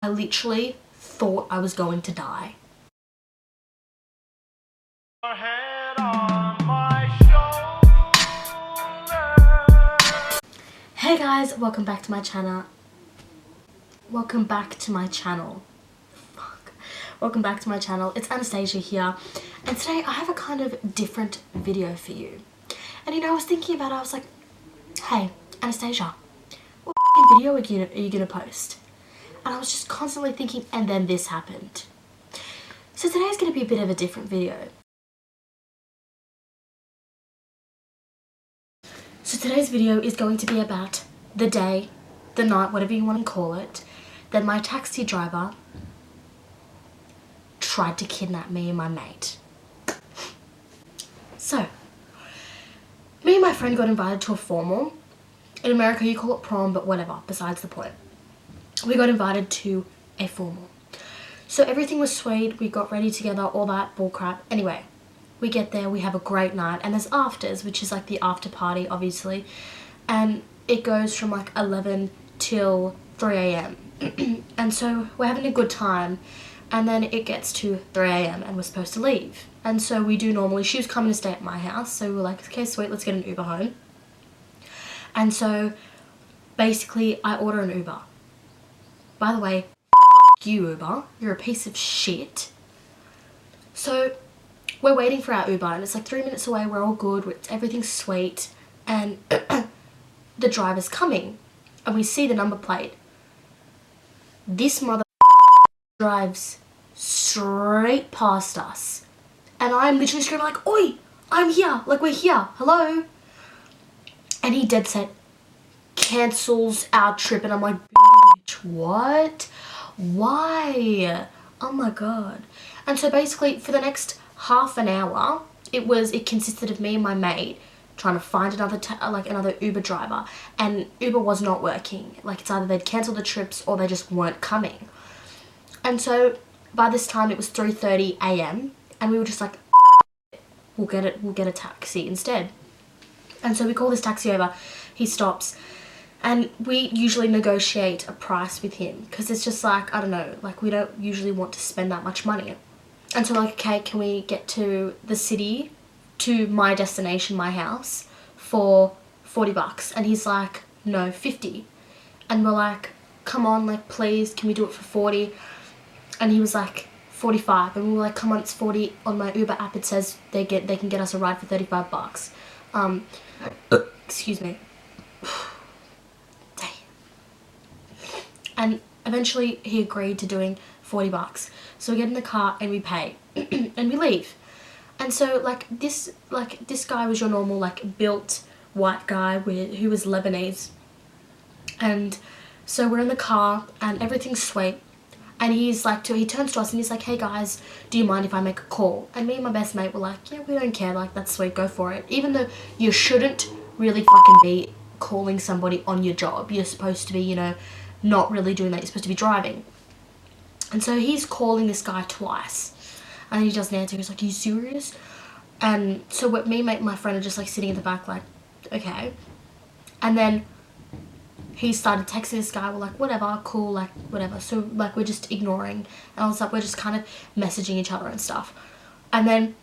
I literally thought I was going to die. Hey guys, welcome back to my channel. Welcome back to my channel. Welcome back to my channel. It's Anastasia here, and today I have a kind of different video for you. And you know, I was thinking about it, I was like, hey, Anastasia, what video are you gonna post? And I was just constantly thinking, and then this happened. So today's gonna be a bit of a different video. So today's video is going to be about the day, the night, whatever you want to call it, that my taxi driver tried to kidnap me and my mate. So, me and my friend got invited to a formal. In America you call it prom, but whatever, besides the point. We got invited to a formal. So everything was sweet, we got ready together, all that bullcrap. Anyway, we get there, we have a great night, and there's afters, which is like the after party, obviously. And it goes from like 11 till 3 a.m. And so we're having a good time, and then it gets to 3 a.m. and we're supposed to leave. And so we do normally, she was coming to stay at my house, so we were like, okay, sweet, let's get an Uber home. And so basically I order an Uber. By the way, you Uber, you're a piece of shit. So we're waiting for our Uber, and it's like 3 minutes away, we're all good, everything's sweet, and the driver's coming, and we see the number plate. This mother drives straight past us, and I'm literally screaming like, oi, I'm here, like we're here, hello. And he dead set cancels our trip, and I'm like, bitch, what? Why? Oh my god. And so basically for the next half an hour, it consisted of me and my mate trying to find another Uber driver, and Uber was not working. Like, it's either they'd cancelled the trips or they just weren't coming. And so by this time it was 3:30 a.m. and we were just like, we'll get a taxi instead. And so we call this taxi over, he stops, and we usually negotiate a price with him because it's just like, I don't know, like we don't usually want to spend that much money. And so we're like, okay, can we get to the city, to my destination, my house, for 40 bucks? And he's like, no, 50. And we're like, come on, like please, can we do it for 40? And he was like, 45. And we were like, come on, it's 40. On my Uber app it says they can get us a ride for 35 bucks. Excuse me. Damn. And eventually he agreed to doing 40 bucks. So we get in the car and we pay and we leave. And so this guy was your normal like built white guy who was Lebanese. And so we're in the car and everything's sweet. And he's like, he turns to us and he's like, hey guys, do you mind if I make a call? And me and my best mate were like, yeah, we don't care, like that's sweet, go for it. Even though you shouldn't really fucking be calling somebody on your job. You're supposed to be, you know, not really doing that. You're supposed to be driving. And so he's calling this guy twice. And he doesn't answer. He's like, are you serious? And so me and my friend are just like sitting in the back like, okay. And then he started texting this guy. We're like, whatever, cool, like whatever. So like we're just ignoring. And I was like, we're just kind of messaging each other and stuff. And then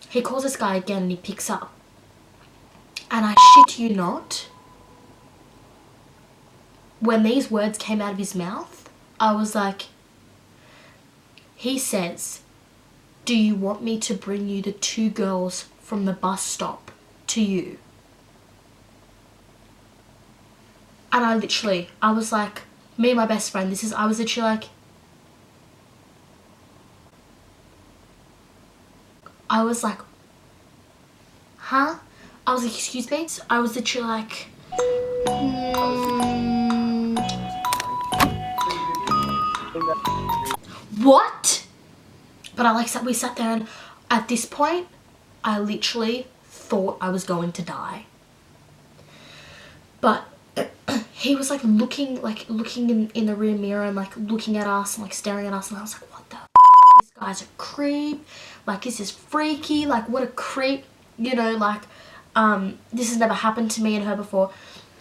he calls this guy again and he picks up. And I shit you not, when these words came out of his mouth, I was like, he says, do you want me to bring you the 2 girls from the bus stop to you? And I was like, me and my best friend, I was literally like, huh? I was like, excuse me? I was literally like, what? But we sat there, and at this point, I literally thought I was going to die. But he was like looking in the rear mirror and like looking at us and like staring at us, and I was like, what the f***? This guy's a creep. Like, this is freaky. Like, what a creep. You know, like, this has never happened to me and her before.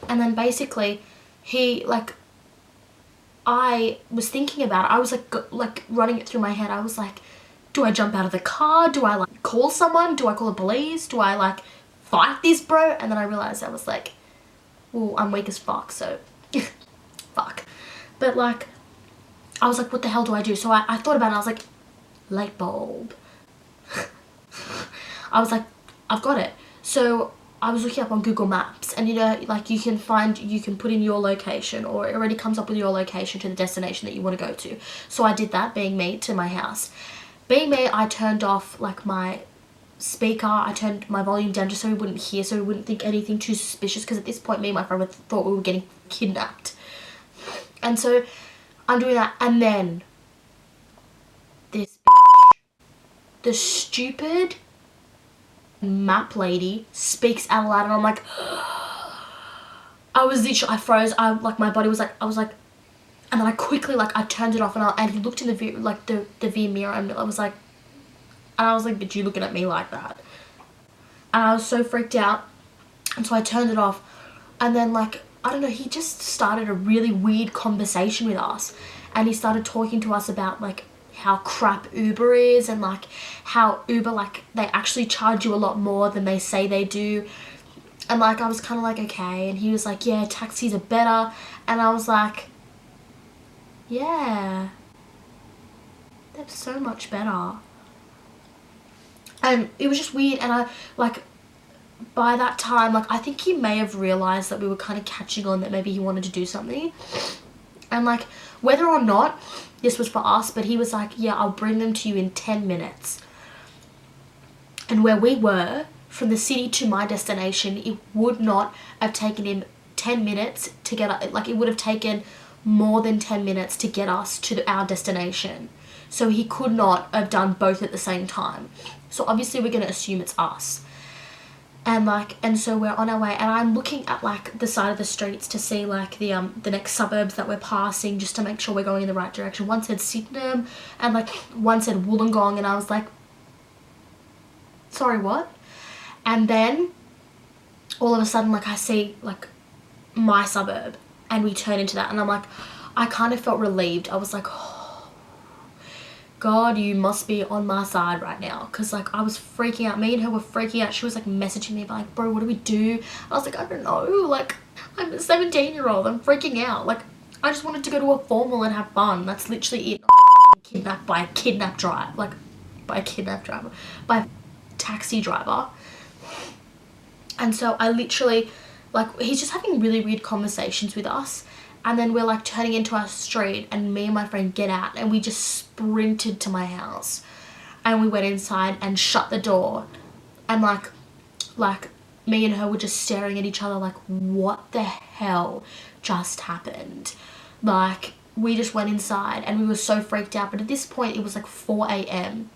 And then basically he like I was thinking about it. I was like running it through my head. I was like, do I jump out of the car? Do I like call someone? Do I call the police? Do I like fight this bro? And then I realized I was like, well, I'm weak as fuck, so fuck. But like, I was like, what the hell do I do? So I thought about it. I was like, light bulb. I was like, I've got it. So I was looking up on Google Maps, and you know, like you can put in your location, or it already comes up with your location to the destination that you want to go to. So I did that, being me, to my house. Being me, I turned off like my speaker, I turned my volume down just so we wouldn't hear, so we wouldn't think anything too suspicious, because at this point me and my friend thought we were getting kidnapped. And so I'm doing that, and then this bitch, the stupid map lady, speaks out loud, and I'm like, I froze. My body was like, I was like, and then I quickly, like, I turned it off, and he looked in the rear mirror, and I was like, bitch, you looking at me like that? And I was so freaked out, and so I turned it off, and then, like, I don't know, he just started a really weird conversation with us, and he started talking to us about, like, how crap Uber is, and like how Uber, like, they actually charge you a lot more than they say they do. And like I was kind of like, okay, and he was like, yeah, taxis are better, and I was like, yeah, they're so much better. And it was just weird, and I like, by that time, like, I think he may have realized that we were kind of catching on, that maybe he wanted to do something. And like, whether or not this was for us, but he was like, yeah, I'll bring them to you in 10 minutes. And where we were, from the city to my destination, it would not have taken him 10 minutes to get, like, it would have taken more than 10 minutes to get us to our destination. So he could not have done both at the same time. So obviously we're going to assume it's us. And like, and so we're on our way, and I'm looking at like the side of the streets to see like the next suburbs that we're passing, just to make sure we're going in the right direction. One said Sydenham, and like one said Wollongong, and I was like, sorry, what? And then all of a sudden, like, I see like my suburb, and we turn into that, and I'm like, I kind of felt relieved. I was like, oh, God, you must be on my side right now, because like I was freaking out. Me and her were freaking out. She was like messaging me like, bro, what do we do? I was like, I don't know, like, I'm a 17-year-old, I'm freaking out. Like, I just wanted to go to a formal and have fun. That's literally it. I'm kidnapped by a kidnap driver, like, by a taxi driver. And so I literally, like, he's just having really weird conversations with us. And then we're like turning into our street, and me and my friend get out, and we just sprinted to my house, and we went inside and shut the door, and like me and her were just staring at each other like, what the hell just happened? Like, we just went inside, and we were so freaked out. But at this point it was like 4 a.m.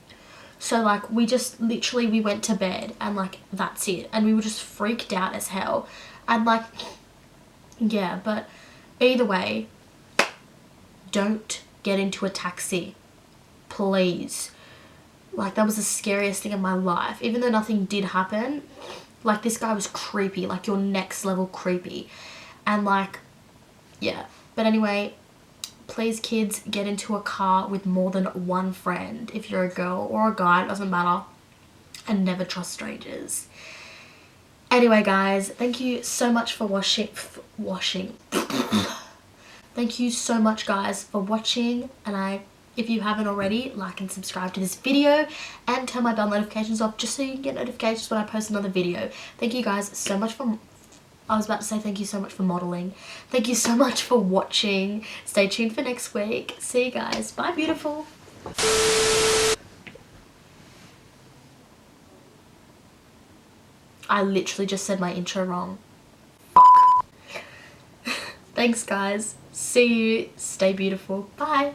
So like we just literally, we went to bed, and like that's it. And we were just freaked out as hell. And like, yeah, but either way, don't get into a taxi, please. Like, that was the scariest thing in my life. Even though nothing did happen, like, this guy was creepy, like your next level creepy. And like, yeah. But anyway, please, kids, get into a car with more than one friend. If you're a girl or a guy, it doesn't matter. And never trust strangers. Anyway, guys, thank you so much for watching. Thank you so much, guys, for watching. And if you haven't already, like and subscribe to this video, and turn my bell notifications off, just so you can get notifications when I post another video. Thank you guys so much for, I was about to say thank you so much for modeling. Thank you so much for watching. Stay tuned for next week. See you guys. Bye, beautiful. I literally just said my intro wrong. Fuck. Thanks, guys. See you. Stay beautiful. Bye.